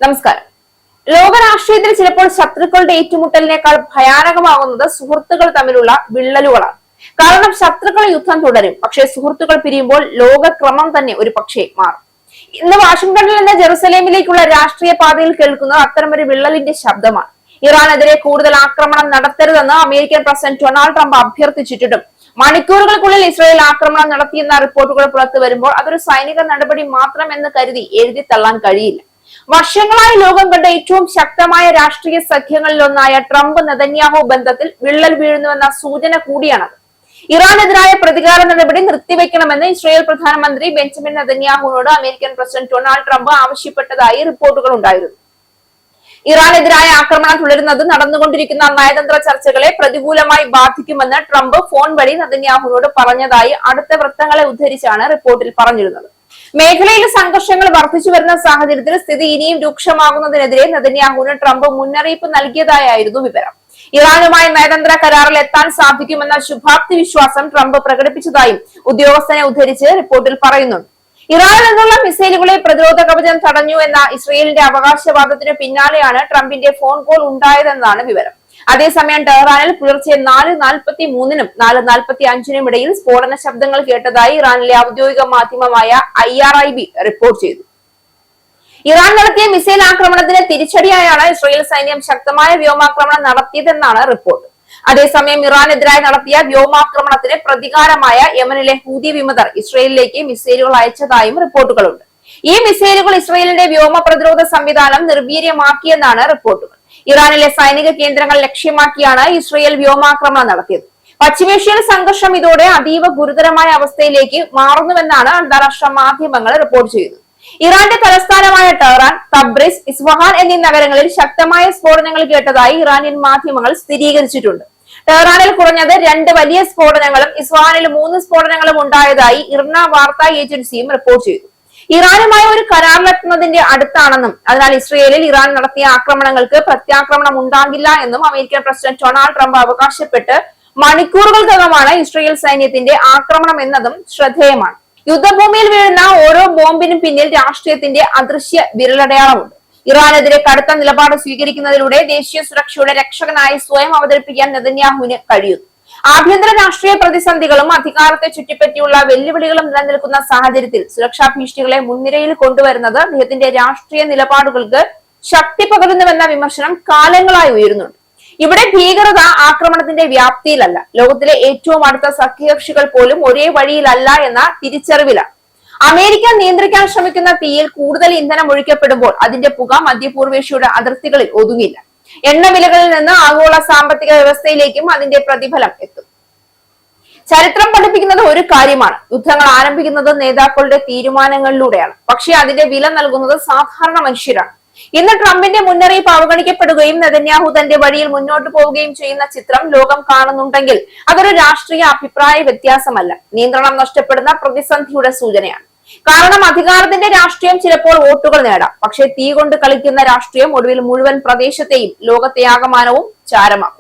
നമസ്കാരം. ലോക രാഷ്ട്രീയത്തിൽ ചിലപ്പോൾ ശത്രുക്കളുടെ ഏറ്റുമുട്ടലിനേക്കാൾ ഭയാനകമാകുന്നത് സുഹൃത്തുക്കൾ തമ്മിലുള്ള വിള്ളലുകളാണ്. കാരണം ശത്രുക്കൾ യുദ്ധം തുടരും, പക്ഷേ സുഹൃത്തുക്കൾ പിരിയുമ്പോൾ ലോകക്രമം തന്നെ ഒരു പക്ഷേ മാറും. ഇന്ന് വാഷിംഗ്ടണിൽ നിന്ന് ജെറുസലേമിലേക്കുള്ള രാഷ്ട്രീയ പാതയിൽ കേൾക്കുന്നത് അത്തരമൊരു വിള്ളലിന്റെ ശബ്ദമാണ്. ഇറാനെതിരെ കൂടുതൽ ആക്രമണം നടത്തരുതെന്ന് അമേരിക്കൻ പ്രസിഡന്റ് ഡൊണാൾഡ് ട്രംപ് അഭ്യർത്ഥിച്ചിട്ടും മണിക്കൂറുകൾക്കുള്ളിൽ ഇസ്രായേൽ ആക്രമണം നടത്തിയെന്ന റിപ്പോർട്ടുകൾ പുറത്തു വരുമ്പോൾ അതൊരു സൈനിക നടപടി മാത്രമെന്ന് കരുതി എഴുതി തള്ളാൻ കഴിയില്ല. വർഷങ്ങളായി ലോകം കണ്ട ഏറ്റവും ശക്തമായ രാഷ്ട്രീയ സഖ്യങ്ങളിലൊന്നായ ട്രംപ് നെതന്യാഹു ബന്ധത്തിൽ വിള്ളൽ വീഴുന്നുവെന്ന സൂചന കൂടിയാണത്. ഇറാനെതിരായ പ്രതികാര നടപടി നിർത്തിവെക്കണമെന്ന് ഇസ്രായേൽ പ്രധാനമന്ത്രി ബെഞ്ചമിൻ നെതന്യാഹുവിനോട് അമേരിക്കൻ പ്രസിഡന്റ് ഡൊണാൾഡ് ട്രംപ് ആവശ്യപ്പെട്ടതായി റിപ്പോർട്ടുകൾ ഉണ്ടായിരുന്നു. ഇറാനെതിരായ ആക്രമണം തുടരുന്നത് നടന്നുകൊണ്ടിരിക്കുന്ന നയതന്ത്ര ചർച്ചകളെ പ്രതികൂലമായി ബാധിക്കുമെന്ന് ട്രംപ് ഫോൺ വഴി നെതന്യാഹുവിനോട് പറഞ്ഞതായി അടുത്ത വൃത്തങ്ങളെ ഉദ്ധരിച്ചാണ് റിപ്പോർട്ടിൽ പറഞ്ഞിരുന്നത്. മേഖലയിൽ സംഘർഷങ്ങൾ വർദ്ധിച്ചു വരുന്ന സാഹചര്യത്തിൽ സ്ഥിതി ഇനിയും രൂക്ഷമാകുന്നതിനെതിരെ നെതന്യാഹുവിന് ട്രംപ് മുന്നറിയിപ്പ് നൽകിയതായിരുന്നു വിവരം. ഇറാനുമായി നയതന്ത്ര കരാറിൽ എത്താൻ സാധിക്കുമെന്ന ശുഭാപ്തി വിശ്വാസം ട്രംപ് പ്രകടിപ്പിച്ചതായും ഉദ്യോഗസ്ഥനെ ഉദ്ധരിച്ച് റിപ്പോർട്ടിൽ പറയുന്നുണ്ട്. ഇറാനിൽ നിന്നുള്ള മിസൈലുകളെ പ്രതിരോധ കവചം തടഞ്ഞു എന്ന ഇസ്രയേലിന്റെ അവകാശവാദത്തിന് പിന്നാലെയാണ് ട്രംപിന്റെ ഫോൺ കോൾ ഉണ്ടായതെന്നാണ് വിവരം. അതേസമയം ടെഹ്റാനിൽ പുലർച്ചെ 4:43-നും 4:45-നും ഇടയിൽ സ്ഫോടന ശബ്ദങ്ങൾ കേട്ടതായി ഇറാനിലെ ഔദ്യോഗിക മാധ്യമമായ IRIB റിപ്പോർട്ട് ചെയ്തു. ഇറാൻ നടത്തിയ മിസൈൽ ആക്രമണത്തിന് തിരിച്ചടിയായാണ് ഇസ്രയേൽ സൈന്യം ശക്തമായ വ്യോമാക്രമണം നടത്തിയതെന്നാണ് റിപ്പോർട്ട്. അതേസമയം ഇറാനെതിരായി നടത്തിയ വ്യോമാക്രമണത്തിന് പ്രതികാരമായ യമനിലെ ഹൂതി വിമതർ ഇസ്രയേലിലേക്ക് മിസൈലുകൾ അയച്ചതായും റിപ്പോർട്ടുകളുണ്ട്. ഈ മിസൈലുകൾ ഇസ്രയേലിന്റെ വ്യോമ പ്രതിരോധ സംവിധാനം നിർവീര്യമാക്കിയെന്നാണ് റിപ്പോർട്ടുകൾ. ഇറാനിലെ സൈനിക കേന്ദ്രങ്ങൾ ലക്ഷ്യമാക്കിയാണ് ഇസ്രയേൽ വ്യോമാക്രമണം നടത്തിയത്. പശ്ചിമേഷ്യയിൽ സംഘർഷം ഇതോടെ അതീവ ഗുരുതരമായ അവസ്ഥയിലേക്ക് മാറുന്നുവെന്നാണ് അന്താരാഷ്ട്ര മാധ്യമങ്ങൾ റിപ്പോർട്ട് ചെയ്തത്. ഇറാന്റെ തലസ്ഥാനമായ ടെഹ്റാൻ, തബ്രിസ്, ഇസ്ഫഹാൻ എന്നീ നഗരങ്ങളിൽ ശക്തമായ സ്ഫോടനങ്ങൾ കേട്ടതായി ഇറാനിയൻ മാധ്യമങ്ങൾ സ്ഥിരീകരിച്ചിട്ടുണ്ട്. ടെഹ്റാനിൽ കുറഞ്ഞത് 2 വലിയ സ്ഫോടനങ്ങളും ഇസ്ഫഹാനിൽ 3 സ്ഫോടനങ്ങളും ഉണ്ടായതായി ഇർന വാർത്താ ഏജൻസിയും റിപ്പോർട്ട് ചെയ്തു. ഇറാനുമായി ഒരു കരാറിലെത്തുന്നതിന്റെ അടുത്താണെന്നും അതിനാൽ ഇസ്രയേലിൽ ഇറാൻ നടത്തിയ ആക്രമണങ്ങൾക്ക് പ്രത്യാക്രമണം ഉണ്ടാകില്ല എന്നും അമേരിക്കൻ പ്രസിഡന്റ് ഡൊണാൾഡ് ട്രംപ് അവകാശപ്പെട്ട് മണിക്കൂറുകൾക്കകമാണ് ഇസ്രയേൽ സൈന്യത്തിന്റെ ആക്രമണം എന്നതും ശ്രദ്ധേയമാണ്. യുദ്ധഭൂമിയിൽ വീഴുന്ന ഓരോ ബോംബിനും പിന്നിൽ രാഷ്ട്രീയത്തിന്റെ അദൃശ്യ വിരലടയാളമുണ്ട്. ഇറാനെതിരെ കടുത്ത നിലപാട് സ്വീകരിക്കുന്നതിലൂടെ ദേശീയ സുരക്ഷയുടെ രക്ഷകനായി സ്വയം അവതരിപ്പിക്കാൻ നെതന്യാഹുവിന് കഴിയുന്നു. ആഭ്യന്തര രാഷ്ട്രീയ പ്രതിസന്ധികളും അധികാരത്തെ ചുറ്റിപ്പറ്റിയുള്ള വെല്ലുവിളികളും നിലനിൽക്കുന്ന സാഹചര്യത്തിൽ സുരക്ഷാ ഭീഷണികളെ മുൻനിരയിൽ കൊണ്ടുവരുന്നത് അദ്ദേഹത്തിന്റെ രാഷ്ട്രീയ നിലപാടുകൾക്ക് ശക്തി പകരുന്നുവെന്ന വിമർശനം കാലങ്ങളായി ഉയരുന്നുണ്ട്. ഇവിടെ ഭീകരത ആക്രമണത്തിന്റെ വ്യാപ്തിയിലല്ല, ലോകത്തിലെ ഏറ്റവും അടുത്ത സഖ്യകക്ഷികൾ പോലും ഒരേ വഴിയിലല്ല എന്ന തിരിച്ചറിവിലാണ്. അമേരിക്ക നിയന്ത്രിക്കാൻ ശ്രമിക്കുന്ന തീയിൽ കൂടുതൽ ഇന്ധനം ഒഴിക്കപ്പെടുമ്പോൾ അതിന്റെ പുക മധ്യപൂർവേഷ്യയുടെ അതിർത്തികളിൽ ഒതുങ്ങില്ല. എണ്ണവിലകളിൽ നിന്ന് ആഗോള സാമ്പത്തിക വ്യവസ്ഥയിലേക്കും അതിന്റെ പ്രതിഫലം എത്തും. ചരിത്രം പഠിപ്പിക്കുന്നത് ഒരു കാര്യമാണ്: യുദ്ധങ്ങൾ ആരംഭിക്കുന്നത് നേതാക്കളുടെ തീരുമാനങ്ങളിലൂടെയാണ്, പക്ഷേ അതിന്റെ വില നൽകുന്നത് സാധാരണ മനുഷ്യരാണ്. ഇന്ന് ട്രംപിന്റെ മുന്നറിയിപ്പ് അവഗണിക്കപ്പെടുകയും നെതന്യാഹു തന്റെ വഴിയിൽ മുന്നോട്ട് പോവുകയും ചെയ്യുന്ന ചിത്രം ലോകം കാണുന്നുണ്ടെങ്കിൽ അതൊരു രാഷ്ട്രീയ അഭിപ്രായ വ്യത്യാസമല്ല, നിയന്ത്രണം നഷ്ടപ്പെടുന്ന പ്രതിസന്ധിയുടെ സൂചനയാണ്. കാരണം അധികാരത്തിന്റെ രാഷ്ട്രീയം ചിലപ്പോൾ വോട്ടുകൾ നേടാം, പക്ഷേ തീ കൊണ്ട് കളിക്കുന്ന രാഷ്ട്രീയം ഒടുവിൽ മുഴുവൻ പ്രദേശത്തെയും ലോകത്തെ ആകമാനവും ചാരമാക്കും.